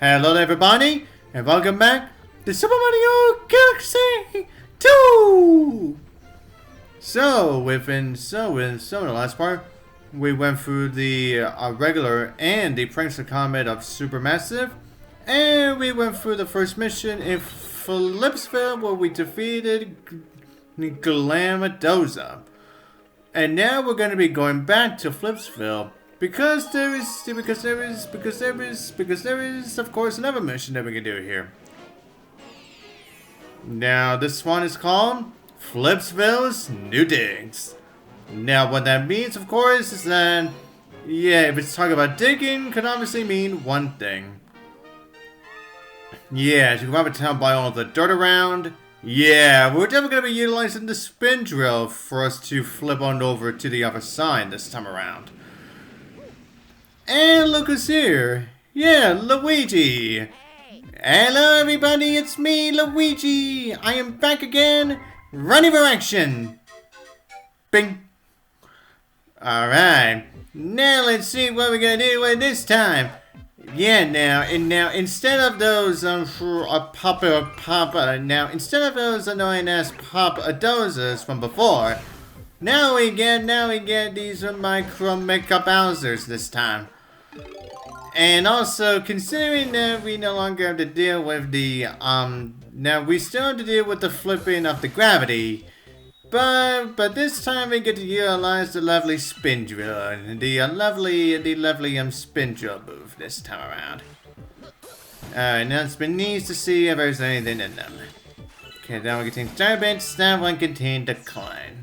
Hello everybody, and welcome back to Super Mario Galaxy 2! So, in the last part, we went through the regular and the Prankster Comet of Supermassive, and we went through the first mission in Flipsville where we defeated Glamadoza. And now we're going to be going back to Flipsville because there is of course another mission that we can do here. Now this one is called Flipsville's New Digs. Now what that means, of course, is that if it's talking about digging, could obviously mean one thing. Yeah, you can probably tell by all the dirt around. Yeah, we're definitely going to be utilizing the spin drill for us to flip on over to the other side this time around. And look who's here. Yeah, Luigi. Hello everybody, it's me, Luigi. I am back again, ready for action. Bing. Alright, now let's see what we're going to do with this time. Yeah, now instead of those instead of those annoying ass Papa-Dozas from before, now we get these micro makeup Bowsers this time. And also, considering that we no longer have to deal with the now we still have to deal with the flipping of the gravity, but this time we get to utilize the lovely spin drill, the lovely spin drill move this time around. Alright, now it's been neat to see if there's anything in them. Okay, that one contains starbits, that one contained decline.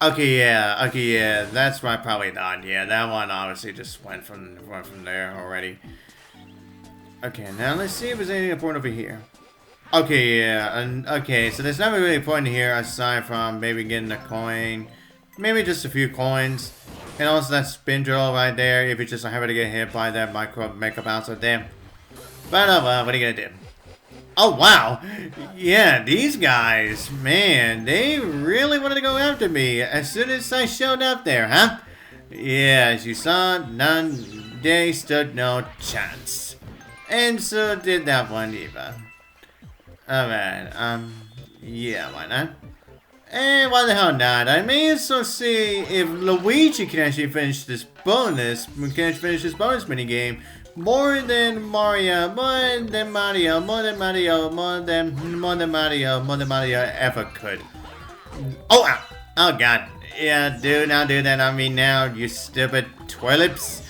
Okay, yeah, that's what I probably thought. Yeah, that one obviously just went from there already. Okay, now let's see if there's anything important over here. Okay, yeah, okay, so there's not really a point here aside from maybe getting a coin, maybe just a few coins, and also that spin drill right there if you just happen to get hit by that micro makeup bouncer there. But oh well, what are you gonna do? Oh wow, yeah, these guys, man, they really wanted to go after me as soon as I showed up there, huh? Yeah, as you saw, they stood no chance. And so did that one either. Alright, yeah, why not? And why the hell not? I may as well see if Luigi can actually finish this bonus, minigame more than Mario ever could. Oh, ow. Oh god. Yeah, do not do that on me now, you stupid tulips.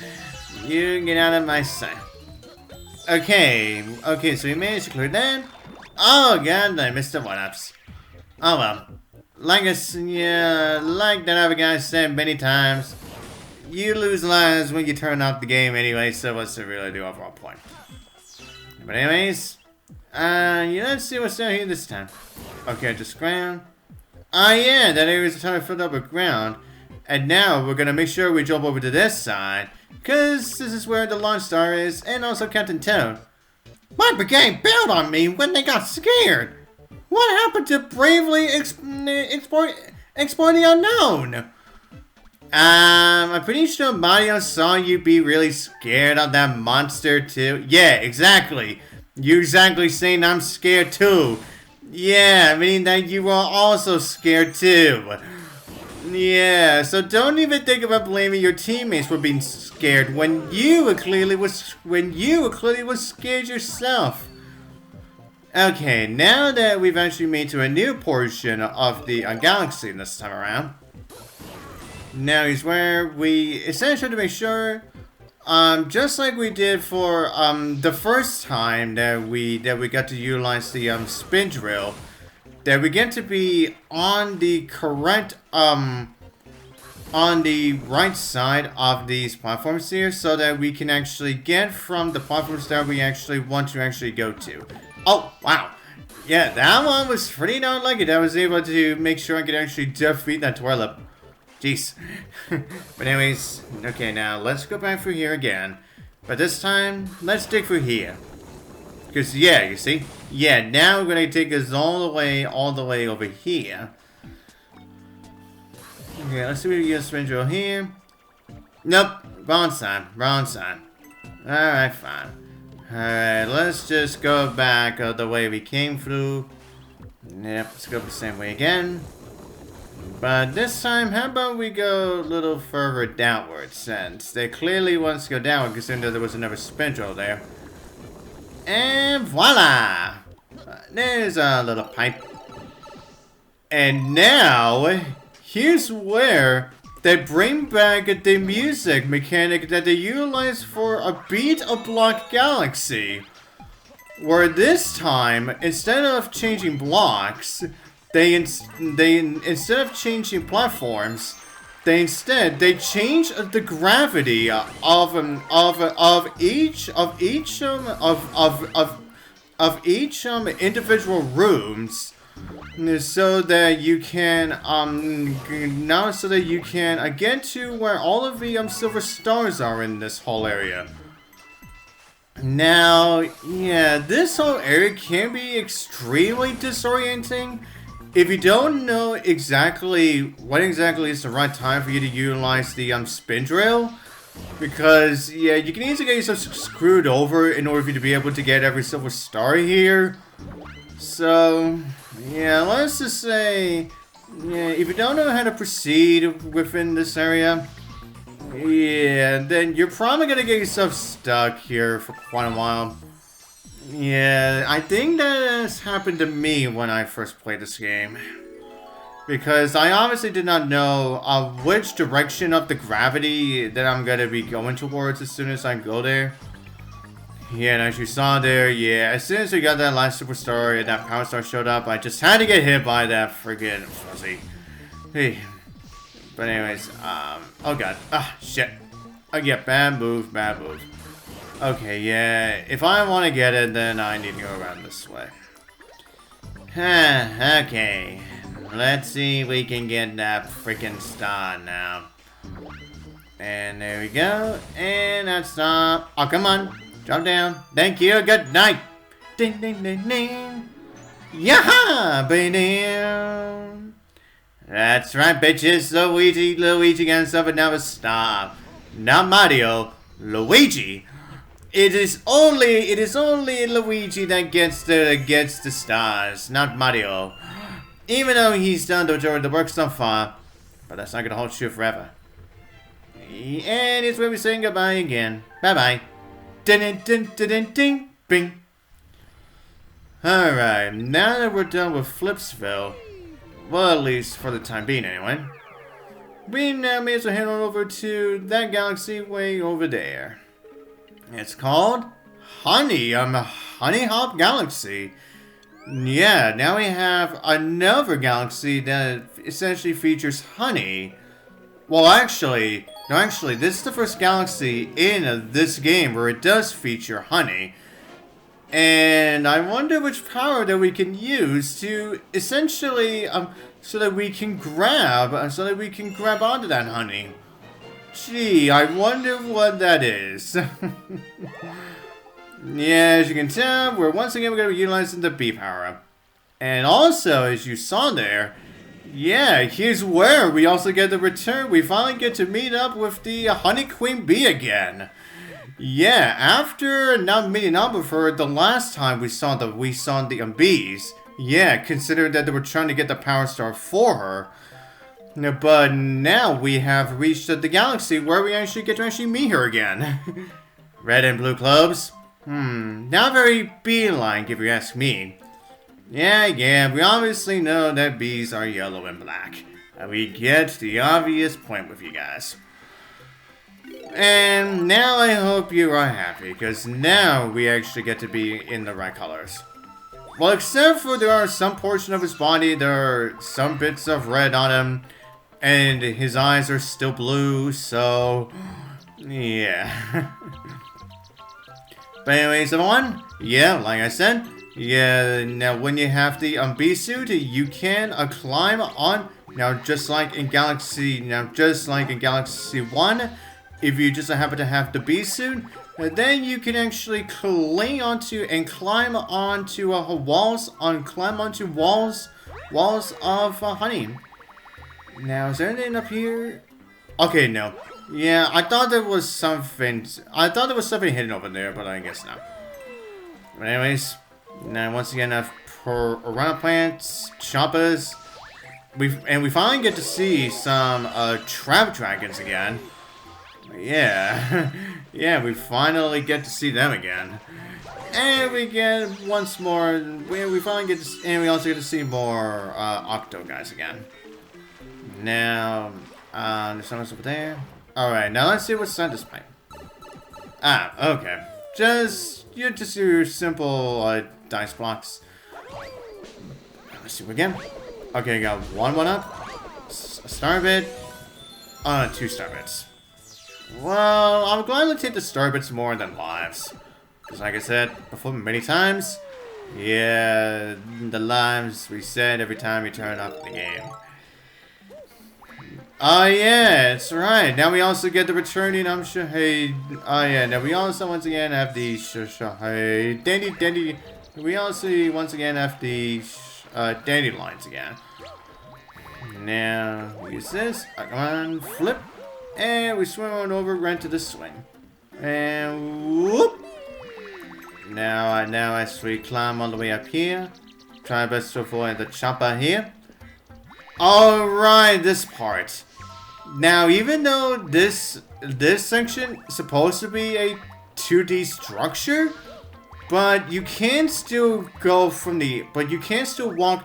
You get out of my sight. Okay, so we managed to clear that. Oh god, I missed the 1-ups. Oh well. Like that other guy said many times, you lose lives when you turn off the game anyway, so what's the really the overall point? But anyways, let's see what's down here this time. Okay, just ground. Yeah, that area's totally filled up with ground. And now we're gonna make sure we jump over to this side, cause this is where the launch star is, and also Captain Toad. My brigade bailed on me when they got scared. What happened to bravely explore the unknown? I'm pretty sure Mario saw you be really scared of that monster too. Yeah, exactly. You exactly saying I'm scared too. Yeah, meaning that you were also scared too. Yeah, so don't even think about blaming your teammates for being scared when you clearly was scared yourself. Okay, now that we've actually made to a new portion of the galaxy this time around. Now is where we essentially have to make sure, just like we did for the first time that we got to utilize the spin drill, that we get to be on the correct on the right side of these platforms here, so that we can actually get from the platforms that we actually want to actually go to. Oh wow, yeah, that one was pretty darn lucky. I was able to make sure I could actually defeat that twirl. Jeez. But anyways, okay, now let's go back through here again. But this time, let's dig through here. Because, yeah, you see? Yeah, now we're going to take us all the way over here. Okay, let's see if we can get a spin drill here. Nope, wrong side. Alright, fine. Alright, let's just go back the way we came through. Yep, let's go the same way again. But this time, how about we go a little further downward, since they clearly want to go downward, considering there was another spindle there. And voila! There's a little pipe. And now, here's where they bring back the music mechanic that they utilized for a beat-a-block galaxy. Where this time, instead of changing blocks, instead of changing platforms, they change the gravity of each individual rooms, so that you can get to where all of the silver stars are in this whole area. Now, yeah, this whole area can be extremely disorienting if you don't know exactly what is the right time for you to utilize the spin drill. Because, yeah, you can easily get yourself screwed over in order for you to be able to get every silver star here. So, yeah, let's just say, yeah, if you don't know how to proceed within this area, yeah, then you're probably gonna get yourself stuck here for quite a while. Yeah, I think that has happened to me when I first played this game. Because I obviously did not know which direction of the gravity that I'm gonna be going towards as soon as I go there. Yeah, and as you saw there, yeah, as soon as we got that last superstar and that power star showed up, I just had to get hit by that friggin' fuzzy. Hey. But anyways, oh god. Ah, shit. Oh yeah, bad move, bad move. Okay, yeah, if I want to get it, then I need to go around this way. Okay. Let's see if we can get that freaking star now. And there we go. And that star. Oh, come on. Drop down. Thank you. Good night. Ding, ding, ding, ding. Yaha, baby. That's right, bitches. Luigi got himself another star. Not Mario. Luigi. It is only Luigi that gets the stars, not Mario. Even though he's done the work so far, but that's not gonna hold true forever. And it's where we're saying goodbye again. Bye bye. Ding ding ding ding ding bing. Alright, now that we're done with Flipsville, well, at least for the time being anyway, we now may as well head on over to that galaxy way over there. It's called Honeyhop Galaxy. Yeah, now we have another galaxy that essentially features honey. Well, actually, this is the first galaxy in this game where it does feature honey. And I wonder which power that we can use to essentially, so that we can grab onto that honey. Gee, I wonder what that is. Yeah, as you can tell, we're once again going to be utilizing the bee power-up. And also, as you saw there, yeah, here's where we also get the return. We finally get to meet up with the Honey Queen Bee again. Yeah, after not meeting up with her the last time we saw the bees. Yeah, considering that they were trying to get the power star for her. But now we have reached the galaxy where we actually get to meet her again. Red and blue clubs? Not very bee-like if you ask me. Yeah, we obviously know that bees are yellow and black. And we get the obvious point with you guys. And now I hope you are happy, because now we actually get to be in the right colors. Well, except for there are some portion of his body, there are some bits of red on him. And his eyes are still blue, so yeah. But anyways, everyone, yeah, like I said, yeah, now when you have the bee suit, you can climb on, just like in Galaxy 1, if you just happen to have the bee suit, then you can actually cling onto and climb onto walls of honey. Now, is there anything up here? Okay, no. Yeah, I thought there was something. I thought there was something hidden over there, but I guess not. But anyways, now once again, I have piranha plants, choppers. We finally get to see some trap dragons again. Yeah, yeah, we finally get to see them again. And we get once more. We finally get to, and we also get to see more octo guys again. Now, there's someone over there. Alright, now let's see what's inside this pipe. Ah, okay. Just your simple dice blocks. Let's see again. Okay, got one up. A star bit. 2 star bits. Well, I'm glad to take the star bits more than lives. Because like I said before many times, yeah, the lives reset every time you turn off the game. Oh yeah, that's right. Now we also get the returning Shahid. Oh yeah, now we also once again have the Shahid. Dandy. We also once again have the dandelions again. Now we use this. Come on, flip, and we swim on over right to the swing, and whoop. Now as we climb all the way up here, try best to avoid the chopper here. All right, this part. Now, even though this section is supposed to be a 2D structure, but you can still walk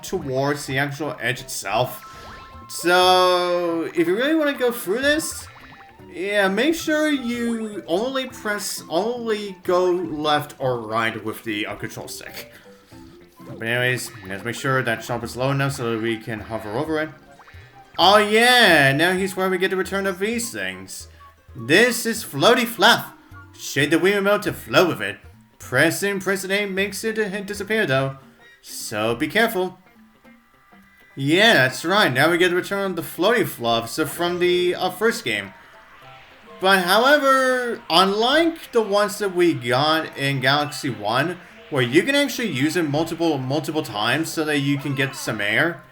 towards the actual edge itself. So, if you really want to go through this, yeah, make sure you only go left or right with the control stick. But anyways, let's make sure that jump is low enough so that we can hover over it. Oh yeah, now here's where we get the return of these things. This is Floaty Fluff. Shake the wheel remote to float with it. Pressing A makes it disappear though, so be careful. Yeah, that's right, now we get the return of the Floaty Fluff from the first game. But however, unlike the ones that we got in Galaxy 1, where you can actually use it multiple times so that you can get some air.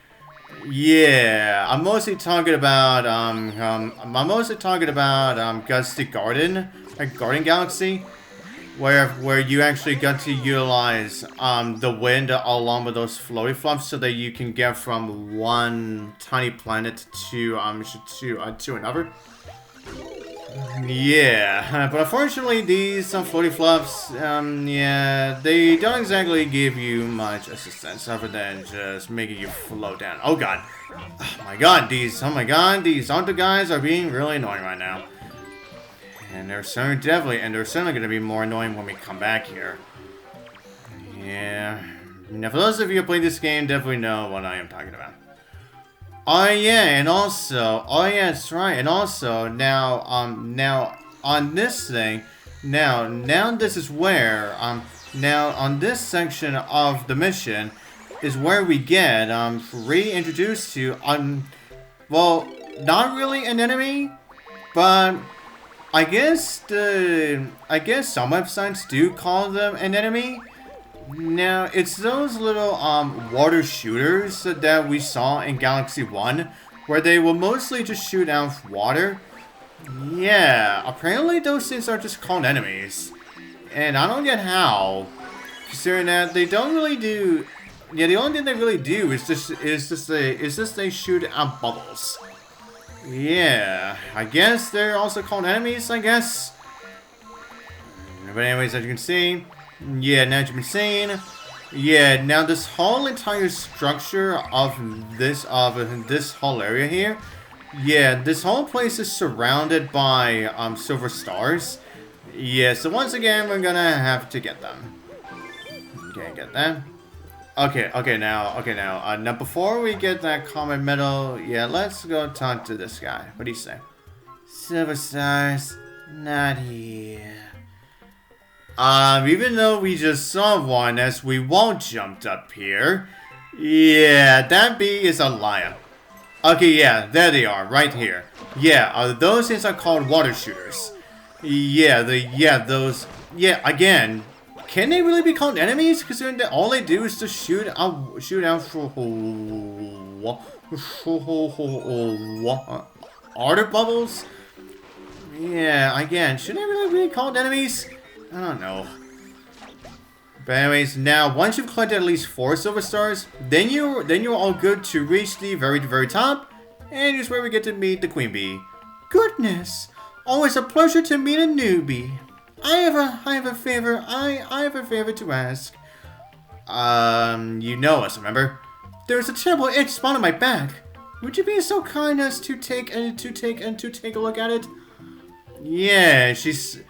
Yeah, I'm mostly talking about Gusty Garden, Garden Galaxy, where you actually got to utilize the wind along with those floaty fluffs so that you can get from one tiny planet to another. Yeah, but unfortunately these floaty fluffs, yeah, they don't exactly give you much assistance other than just making you float down. Oh god. Oh my god, these Octo guys are being really annoying right now. And they're certainly gonna be more annoying when we come back here. Yeah. Now for those of you who played this game, definitely know what I am talking about. Oh yeah, and also, oh yeah, that's right, and also, now on this thing, now this is where, now on this section of the mission is where we get, reintroduced to, well, not really an enemy, but I guess some websites do call them an enemy. Now, it's those little water shooters that we saw in Galaxy 1, where they will mostly just shoot out water. Yeah, apparently those things are just called enemies. And I don't get how, considering that they don't really do. Yeah, the only thing they really do is just they shoot out bubbles. Yeah, I guess they're also called enemies, I guess. But anyways, as you can see, yeah, now as you've been seeing, yeah, now this whole entire structure of this whole area here, yeah, this whole place is surrounded by silver stars. Yeah, so once again, we're gonna have to get them. Okay, get that. Okay, now before we get that common medal, yeah, let's go talk to this guy. What do you say? Silver stars, not here. Even though we just saw one as we won't jumped up here. Yeah, that bee is a liar. Okay, yeah, there they are, right here. Yeah, those things are called water shooters. Yeah, those, yeah, again, can they really be called enemies? Considering that all they do is just shoot out water bubbles? Yeah, again, should I really call it enemies? I don't know. But anyways, now once you've collected at least 4 silver stars, then you're all good to reach the very top, and here's where we get to meet the Queen Bee. Goodness, always a pleasure to meet a newbie. I have a favor. I have a favor to ask. You know us, remember? There's a terrible itch spot on my back. Would you be so kind as to take a look at it? Yeah, she's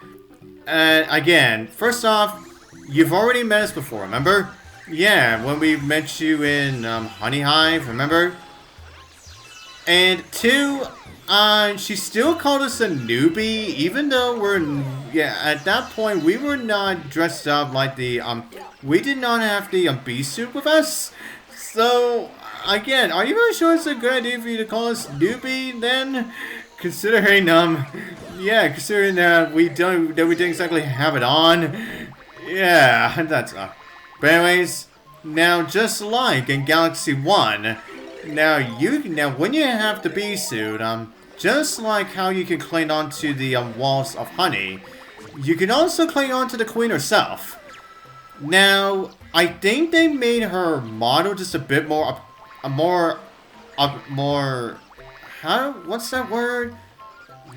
again. First off, you've already met us before, remember? Yeah, when we met you in Honeyhive, remember? And 2, she still called us a newbie, even though at that point we were not dressed up like the we did not have the bee suit with us. So again, are you really sure it's a good idea for you to call us newbie then? Considering considering that we didn't exactly have it on. Yeah, that's but anyways, now just like in Galaxy 1, now when you have the bee suit, just like how you can cling onto the walls of honey, you can also cling onto the queen herself. Now, I think they made her model just a bit more, what's that word?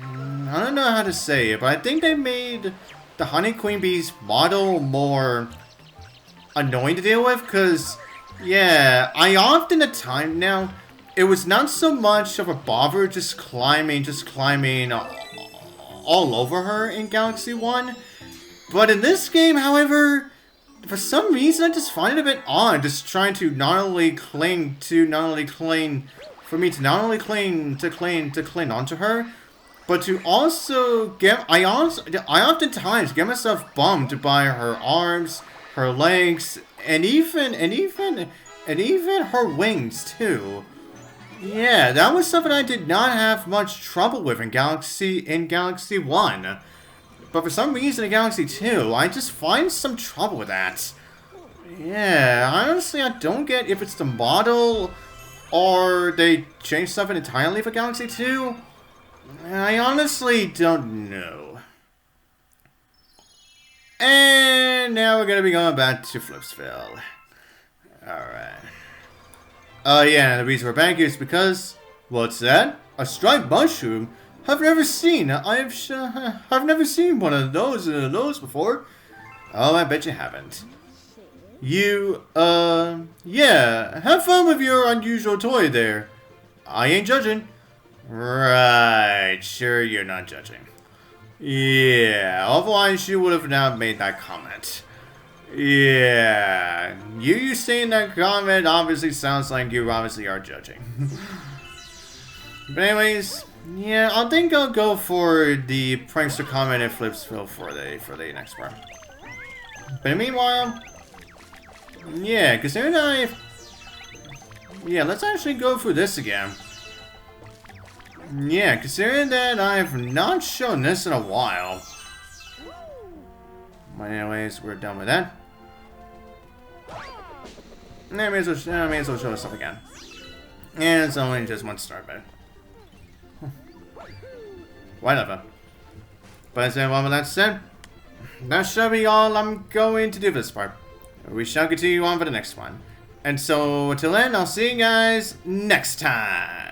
I don't know how to say it, but I think they made the Honey Queen Bee's model more annoying to deal with, because, yeah, now, it was not so much of a bother just climbing all over her in Galaxy 1, but in this game, however, for some reason, I just find it a bit odd, just trying to not only cling onto her, but to also I oftentimes get myself bummed by her arms, her legs, and even her wings too. Yeah, that was something I did not have much trouble with in Galaxy 1. But for some reason in Galaxy 2, I just find some trouble with that. Yeah, honestly, I don't get if it's the model or they changed something entirely for Galaxy 2. I honestly don't know. And now we're going to be going back to Flipsville. Alright. Yeah, the reason we're back here is because... What's that? A striped mushroom? I've never seen. I've never seen one of those before. Oh, I bet you haven't. Yeah, have fun with your unusual toy there. I ain't judging. Right, sure you're not judging. Yeah, otherwise you would have not made that comment. Yeah, you saying that comment obviously sounds like you obviously are judging. But anyways, yeah, I think I'll go for the prankster comment in Flipsville for the next part. But meanwhile, yeah, considering let's actually go through this again. Yeah, considering that I've not shown this in a while. But anyways, we're done with that. And I may as well show us stuff again. And it's only just one star bed. Whatever. But as with that said, that shall be all I'm going to do for this part. We shall continue on for the next one. And so, until then, I'll see you guys next time.